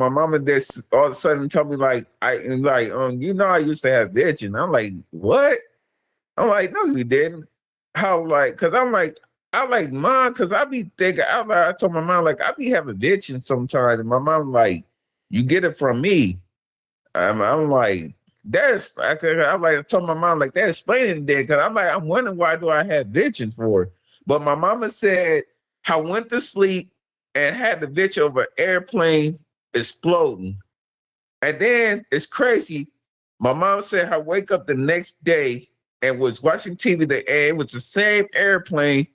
my mama this all of a sudden told me like I used to have vision. I'm like, what? I'm like, no, you didn't. How like? Cause I'm like, I like mom, cause I be thinking. I told my mom like I be having vision sometimes, and my mom like, you get it from me. I'm like, I told my mom like that explaining that because I'm like I'm wondering why do I have visions for? But my mama said I went to sleep and had the vision of an airplane exploding, and then it's crazy. My mom said I wake up the next day and was watching TV. It was the same airplane,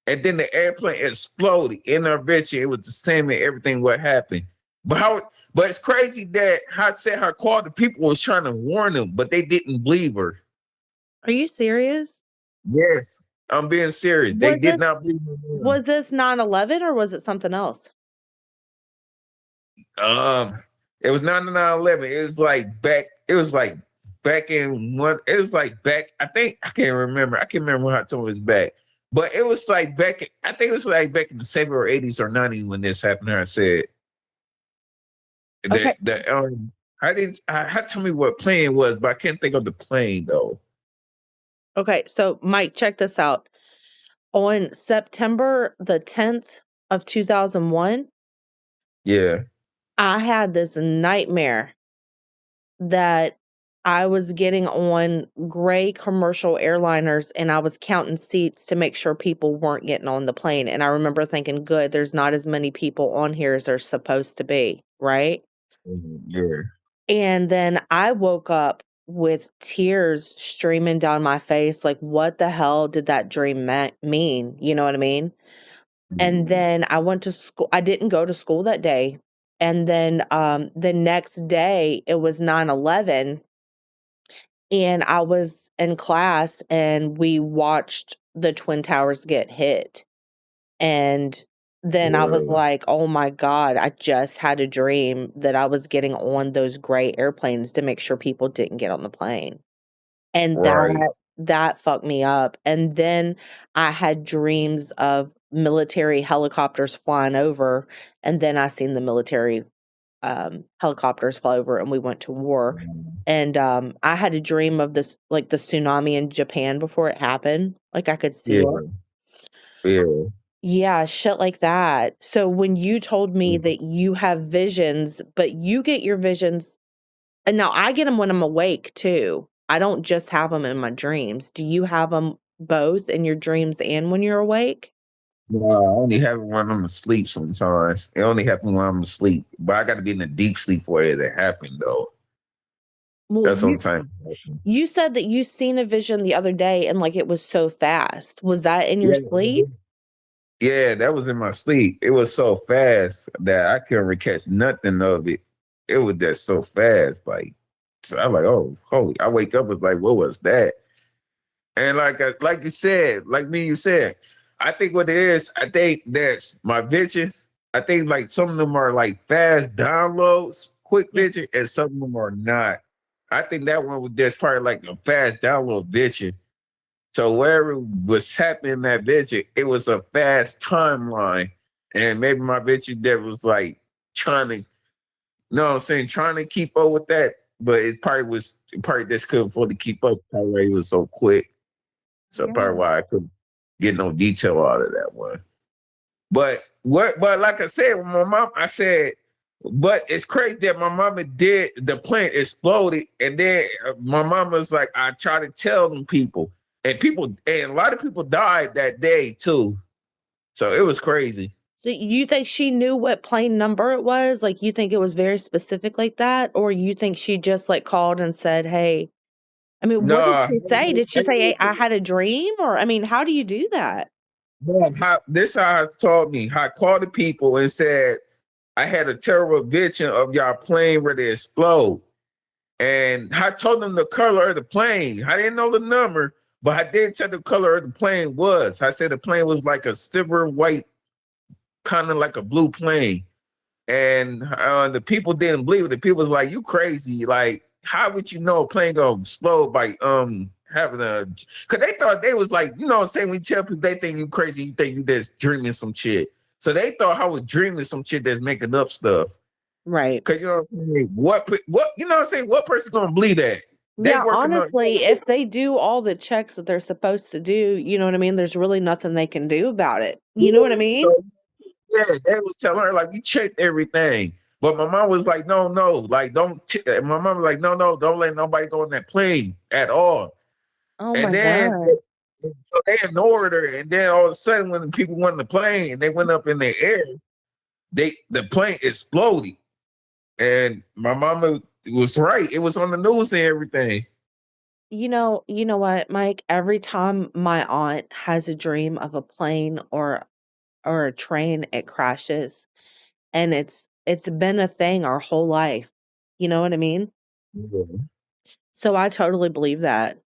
and then the airplane exploded in her vision. It was the same and everything what happened. But how? But it's crazy that I said her called the people was trying to warn them, but they didn't believe her. Are you serious? Yes, I'm being serious. They Was did this not believe her. was this 9/11 or was it something else? It was not 9/11. It was like back. It was like back in one. It was like back. I think I can't remember. I can't remember how time it was back. But it was like back. I think it was like back in the 70s or 80s or 90s when this happened. I said Okay. the. I didn't. I had to tell me what plane it was, but I can't think of the plane though. Okay, so Mike, check this out. On September the 10th of 2001, Yeah. I had this nightmare that I was getting on gray commercial airliners and I was counting seats to make sure people weren't getting on the plane. And I remember thinking, good, there's not as many people on here as there's supposed to be, right? Yeah. And then I woke up with tears streaming down my face. Like, what the hell did that dream mean? You know what I mean? And Mhm. then I went to school. I didn't go to school that day. And then the next day, it was 9/11, and I was in class and we watched the Twin Towers get hit. And then I was Yeah. like, "Oh my god, I just had a dream that I was getting on those gray airplanes to make sure people didn't get on the plane." And Right. that fucked me up. And then I had dreams of military helicopters flying over, and then I seen the military helicopters fly over and we went to war. And I had a dream of this, like the tsunami in Japan before it happened. Like I could see it. Yeah. Yeah. Yeah, shit like that. So when you told me that you have visions, but you get your visions, and now I get them when I'm awake too. I don't just have them in my dreams. Do you have them both in your dreams and when you're awake? No, I only have it when I'm asleep sometimes. It only happens when I'm asleep. But I got to be in a deep sleep for it to happen, though. Well, That's sometimes. you said that you seen a vision the other day and like it was so fast. Was that in your Yeah. sleep? Yeah, that was in my sleep. It was so fast that I couldn't catch nothing of it. It was just so fast. Like, so I'm like, oh, holy. I wake up, it's like, what was that? And like you said, like me, you said, I think what it is, I think that my visions, I think like some of them are like fast downloads, quick Yeah. vision, and some of them are not. I think that one was just probably like a fast download vision. So wherever was happening in that vision, it was a fast timeline. And maybe my vision that was like trying to, you know what I'm saying, trying to keep up with that, but it probably just couldn't fully keep up. Probably it was so quick. So Yeah. probably why I couldn't get no detail out of that one. But like I said, with my mom, I said, but it's crazy that my mama did the plane exploded, and then my mama was like, I try to tell them people, and a lot of people died that day too. So it was crazy. So you think she knew what plane number it was? Like you think it was very specific like that? Or you think she just like called and said, hey, I mean, what did No, she say? Did she say, hey, I had a dream? Or I mean, how do you do that? this how told me. I called the people and said I had a terrible vision of y'all plane ready to explode. And I told them the color of the plane. I didn't know the number, but I did tell the color of the plane was. I said the plane was like a silver white, kind of like a blue plane. And the people didn't believe it. The people was like, "You crazy? Like, how would you know a plane gonna explode by having a?" Because they thought they was like, you know, what I'm saying when you tell people they think you crazy, you think you just dreaming some shit. So they thought I was dreaming some shit that's making up stuff. Right. Cause you know what I'm saying? What you know what I'm saying? What person gonna believe that? They Yeah, working on honestly, if they do all the checks that they're supposed to do, you know what I mean? There's really nothing they can do about it. You know what I mean? so yeah, they was telling her like we checked everything. But my mom was like, no, no, like my mom was like, no, no, don't let nobody go on that plane at all. Oh And my then god. so they ignored her. And then all of a sudden when the people went on the plane and they went up in the air, the plane exploded. And my mama was right. It was on the news and everything. You know what, Mike? Every time my aunt has a dream of a plane or a train, it crashes. And it's been a thing our whole life. You know what I mean? Yeah. So I totally believe that.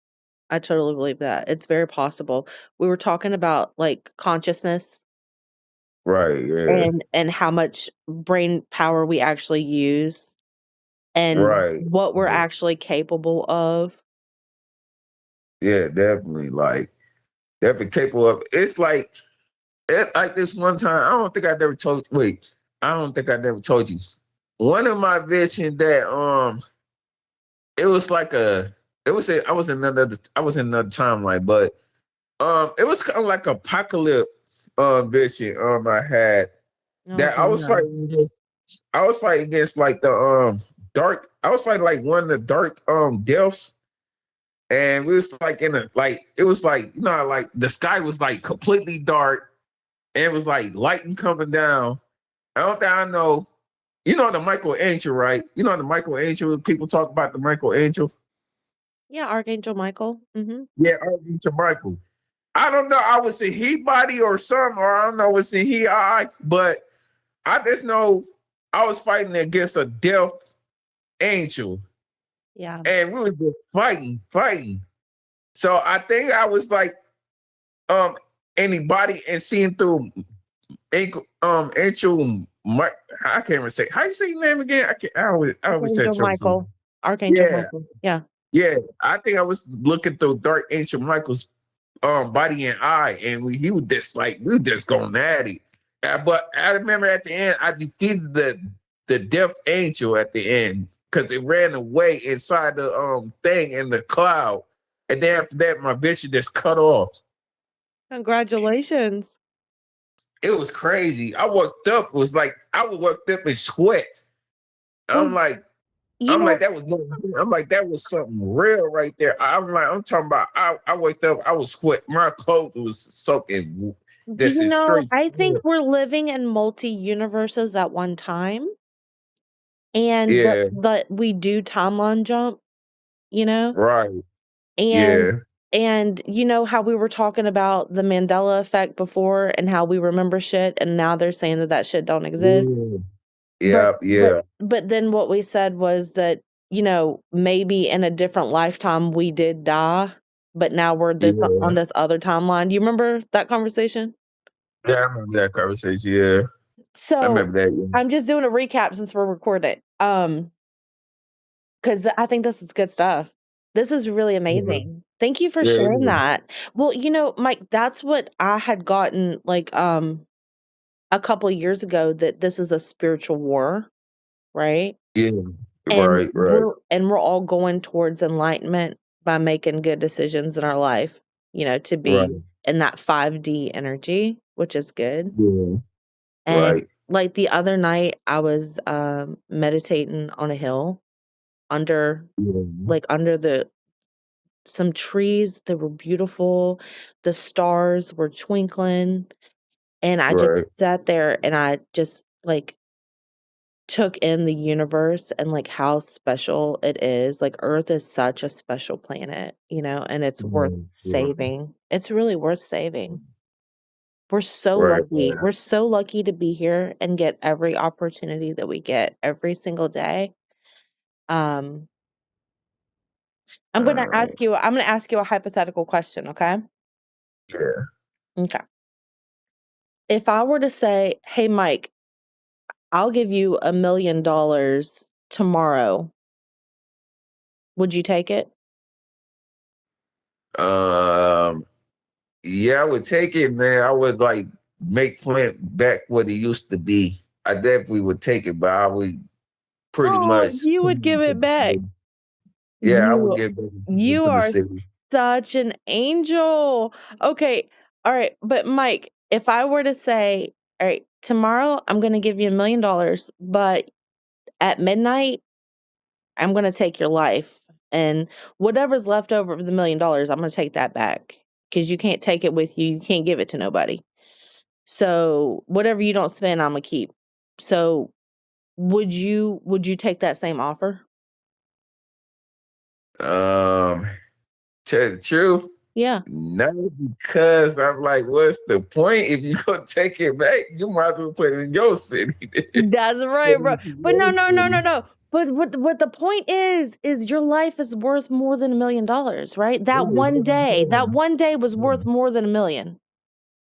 I totally believe that. It's very possible. We were talking about like consciousness Right, yeah. and how much brain power we actually use and Right. what we're actually capable of. Yeah, definitely. Like definitely capable of it's like this one time, I don't think I never told wait, I don't think I never told you. One of my visions that it was like a it was a, I was in another timeline, but it was kind of like apocalypse vision I had Oh that god. I was fighting against like the dark I was fighting like one of the dark deaths. And we was like in a like it was like you know how, like the sky was like completely dark and it was like lightning coming down. I don't think I know. You know the Michael Angel, right? You know the Michael Angel. People talk about the Michael Angel. Yeah, Archangel Michael. Mhm. Yeah, Archangel Michael. I don't know. I was in he body or something, or I don't know what's in he eye, but I just know I was fighting against a death angel, Yeah. and we were just fighting. So I think I was like um anybody and seeing through Angel Mike. I can't even say how you say your name again. I can't. I always say Archangel Travis. Michael. Archangel Yeah, Michael. Yeah. yeah. I think I was looking through Dark Angel Michael's body and eye, and he was just like we were just going at it. But I remember at the end, I defeated the Death Angel at the end because it ran away inside the thing in the cloud, and then after that, my vision just cut off. Congratulations. It was crazy. I woke up, was like I was woke up in sweat. Well, I'm like, you I'm know, like, that was no, I'm like, that was something real right there. I'm like, I'm talking about I waked up, I was sweat, my clothes was soaking. do This you is know, straight I think sweat. we're living in multi-universes at one time and Yeah, that we do timeline jump, you know? right. And Yeah. you know how we were talking about the Mandela effect before and how we remember shit and now they're saying that that shit don't exist. Yeah. But Yeah, yeah. then what we said was that, you know, maybe in a different lifetime we did die, but now we're this Yeah. on this other timeline. Do you remember that conversation? Yeah, I remember that conversation. Yeah. I So remember that. Yeah. I'm just doing a recap since we're recording. Because I think this is good stuff. This is really Yeah. amazing. Thank you for Yeah, it sharing is. that. Well, you know, Mike, that's what I had gotten like a couple of years ago that this is a spiritual war, right? Yeah. And Right, right, we're all going towards enlightenment by making good decisions in our life, you know, to right. be in that 5D energy, which is good. Yeah. And Right. like the other night I was meditating on a hill under Yeah. like under the some trees that were beautiful. The stars were twinkling, and I just Right. sat there and I just, like, took in the universe and, like, how special it is. Like, Earth is such a special planet, you know, and it's worth Yeah. Yeah. saving. It's really worth saving. We're so Right, lucky. right. We're so lucky to be here and get every opportunity that we get every single day. Um, Uh, I'm gonna ask you a hypothetical question, okay? yeah. Okay. If I were to say, "Hey, Mike, I'll give you $1,000,000 tomorrow," would you take it? Um, yeah, I would take it, man. I would like make Flint back what it used to be. I definitely would take it, but I would. pretty Oh, much. you would give it back. Yeah, I would You get back you to the are city. such an angel. Okay. All right, but Mike, if I were to say, "All right, tomorrow I'm gonna give you $1,000,000, but at midnight, I'm gonna take your life, and whatever's left over of the $1,000,000, I'm gonna take that back because you can't take it with you. You can't give it to nobody. So whatever you don't spend, Imma keep." So would you take that same offer? Um, tell the truth, Yeah. no, because I'm like, what's the point? If you gonna take it back, you might as well put it in your city. That's Put right, it bro. in But your no, no, no, no, city. no. But what the point is your life is worth more than $1,000,000, right? Yeah, that's what I'm That saying. one day was Yeah. worth more than 1,000,000.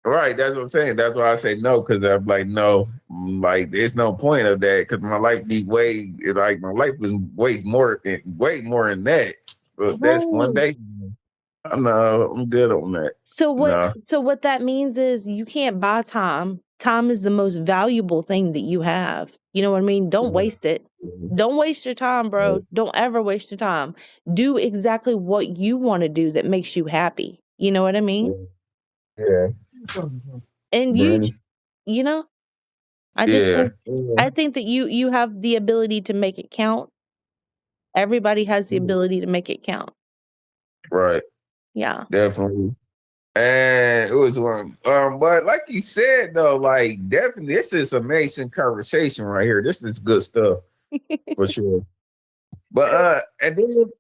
Right, that's what I'm saying. That's why I say no, because I'm like, no, like there's no point of that, because my life be like my life was way more than that. But that's one Right. day. I'm good on that. No. So what that means is you can't buy time. Time is the most valuable thing that you have. You know what I mean? Don't Yeah. waste it. Don't waste your time, bro. Don't ever waste your time. Do exactly what you want to do that makes you happy. You know what I mean? Yeah. And Danny. you know, I just Yeah. think I think that you have the ability to make it count. Everybody has the Yeah. ability to make it count. Right. Yeah. Definitely. And it was one. But like you said though, like definitely, this is amazing conversation right here. This is good stuff for sure. But and then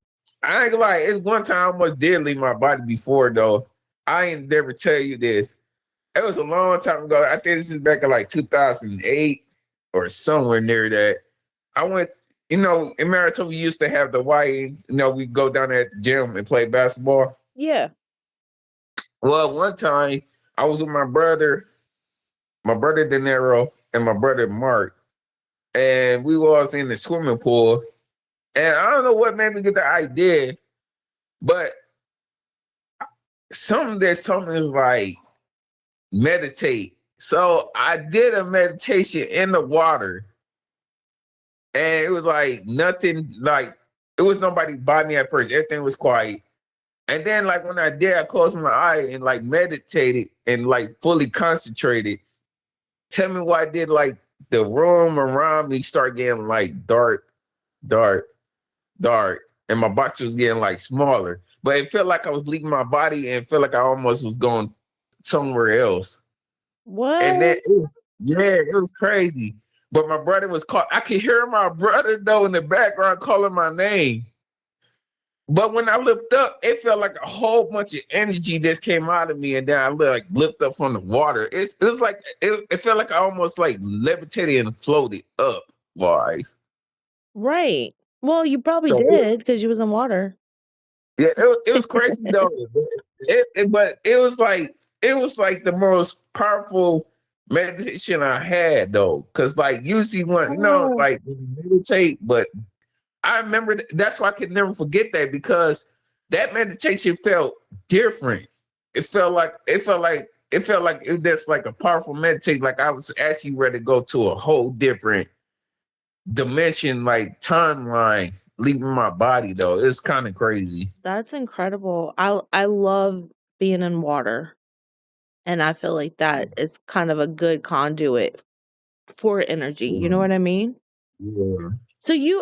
I ain't gonna lie, it's one time I almost did leave my body before though. I ain't never tell you this. It was a long time ago. I think this is back in like 2008 or somewhere near that. I went, in Marietta we used to have the Y, we go down there at the gym and play basketball. Yeah. Well, one time I was with my brother De Niro, and my brother Mark, and we was in the swimming pool. And I don't know what made me get the idea, but something that's told me was like meditate. So I did a meditation in the water, and it was like nothing, like it was nobody by me at first. Everything was quiet. And then like when I did, I closed my eye and like meditated and like fully concentrated. Tell me what I did, like the room around me start getting like dark, dark, dark. And my box was getting like smaller. But it felt like I was leaving my body and it felt like I almost was going somewhere else. And then, What? yeah, it was crazy. But my brother was called. I could hear my brother though in the background calling my name. But when I looked up, it felt like a whole bunch of energy just came out of me, and then I like looked up from the water. It was like it felt like I almost like levitated and floated up, wise. Right. Well, you probably So did because you was in water. yeah, it was crazy though. But it was like the most powerful meditation I had though, because like usually when Oh. like when you meditate, but I remember that's why I could never forget that, because that meditation felt different. It felt like it that's like a powerful meditation. Like I was actually ready to go to a whole different dimension, like timeline, leaving my body though. It's kind of crazy. That's incredible. I love being in water, and I feel like that is kind of a good conduit for energy. You know Yeah. what I mean? Yeah.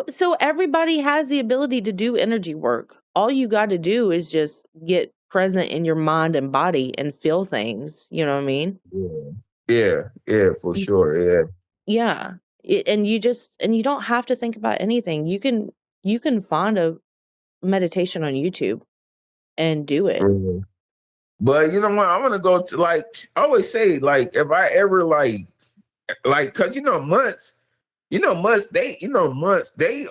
So everybody has the ability to do energy work. All you got to do is just get present in your mind and body and feel things. You know what I mean? Yeah. Yeah. Yeah. For sure. Yeah. Yeah. And you don't have to think about anything. You can find a meditation on YouTube and do it. Yeah. But you know what? I'm gonna go to, like I always say, like if I ever cause months they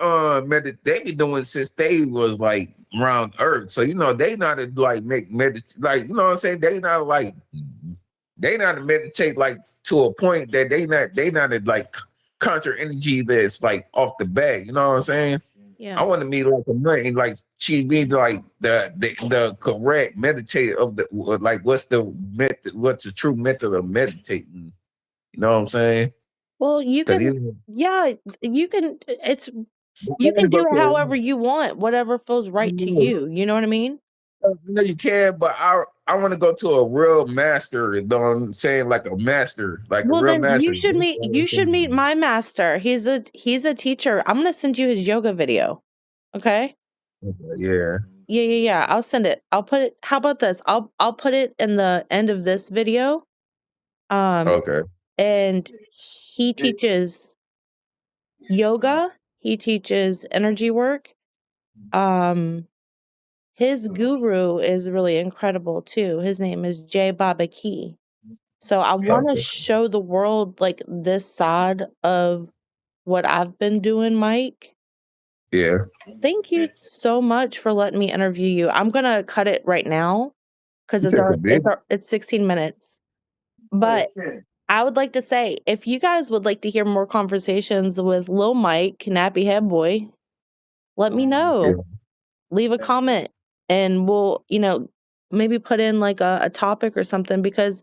they be doing since they was like around Earth. So they not to like make meditate, like what I'm saying, they not to meditate like to a point that they not to like conjure energy that's like off the bat. You know what I'm saying? Yeah. I want to meet like a nut and like she be like the correct meditator of the, like what's the true method of meditating. You know what I'm saying? Well, you Cause can even yeah, you can it's I you want can to go do to it a however you want, whatever feels right to you know what I mean? no, you can, but I want to go to a real master. You know what I'm saying? Like a master, like a Well, real then master. you should meet my master. He's a teacher. I'm gonna send you his yoga video. Okay? Yeah. Yeah, yeah, yeah. I'll send it. I'll put it how about this? I'll put it in the end of this video. Um, Okay. and he teaches yoga, he teaches energy work. Um, his guru is really incredible too. His name is Jay Baba Key. So I want to Okay. show the world like this side of what I've been doing, Mike. Yeah. Thank you so much for letting me interview you. I'm gonna cut it right now because You said for big. it's 16 minutes. But I would like to say, if you guys would like to hear more conversations with Lil Mike, Nappy Head Boy, let me Yeah. know. Leave a comment and we'll, maybe put in like a topic or something because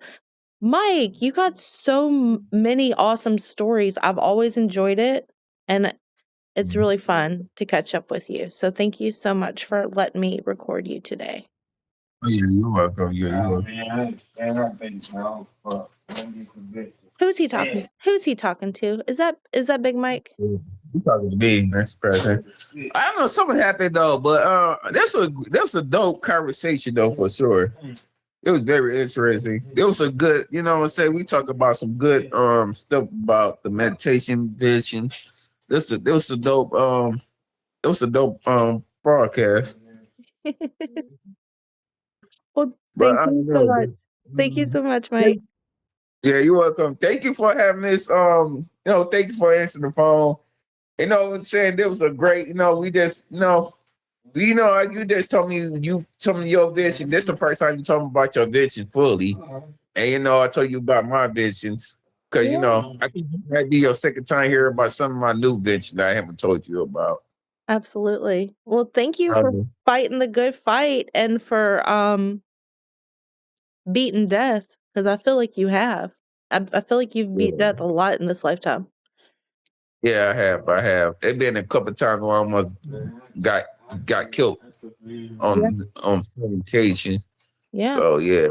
Mike, you got so many awesome stories. I've always enjoyed it and it's really fun to catch up with you. So thank you so much for letting me record you today. Oh, yeah, you're welcome. Yeah, you're Who's he talking? Who's he talking to? Is that Big Mike? welcome. You talking to me? That's crazy. I don't know. Something happened though, but that's a dope conversation though for sure. It was very interesting. It was a good, you know what I'm saying? We talk about some good stuff about the meditation vision. It was a dope broadcast. Well, But thank I you don't so know. much. Thank you so much, Mike. Yeah, you're welcome. Thank you for having this thank you for answering the phone. You know what I'm saying? There was a great, we just you just told me your vision. This the first time you told me about your vision fully. And I told you about my visions. Cause Yeah, I think this might be your second time hearing about some of my new visions that I haven't told you about. absolutely. Well, thank you for Um, fighting the good fight and for beating death because I feel like you have. I feel like you've beat yeah. death a lot in this lifetime. Yeah, I have. It been a couple of times where I almost got got killed Yeah. on some occasion. Yeah. So yeah.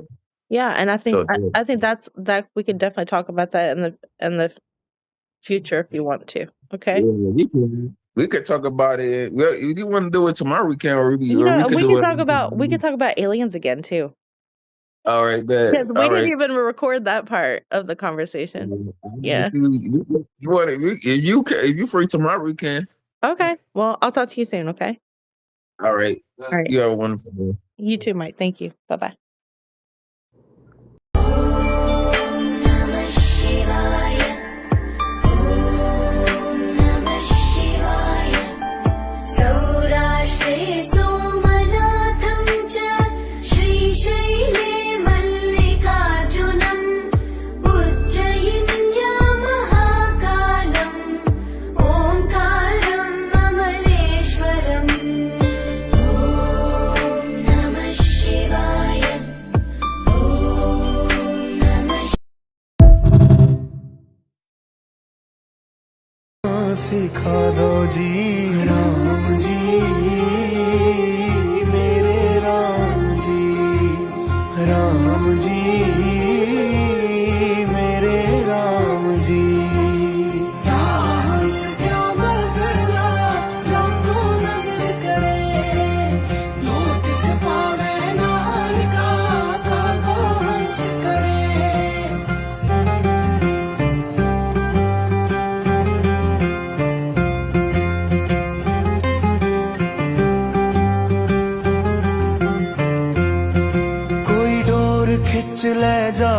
Yeah, and So yeah. I think that we could definitely talk about that in the future if you want to. Okay? Yeah, we could talk about it. Well, if you want to do it tomorrow, we can, or we And could we do could it. talk about aliens again too. All right, bet. Because we All didn't right. even record that part of the conversation. Yeah. You want it? If you free tomorrow, we can. Okay. Well, I'll talk to you soon, okay? All right. All right. You have a wonderful day. You too, Mike. Thank you. Bye-bye. सौराष्ट्रे सोमनाथं च श्रीशैले मल्लिकार्जुनम् उज्जयिन्या महाकालम् ओङ्कारम् अमलेश्वरम् ॐ नमः शिवाय ॐ नमः सिखा दो जी राम जी मेरे राम जी मेरे राम जी क्या हंस क्या बदला जो तू नजर करे नोटिस पावे नालिका का को हंस करे कोई डोर खिंच ले जा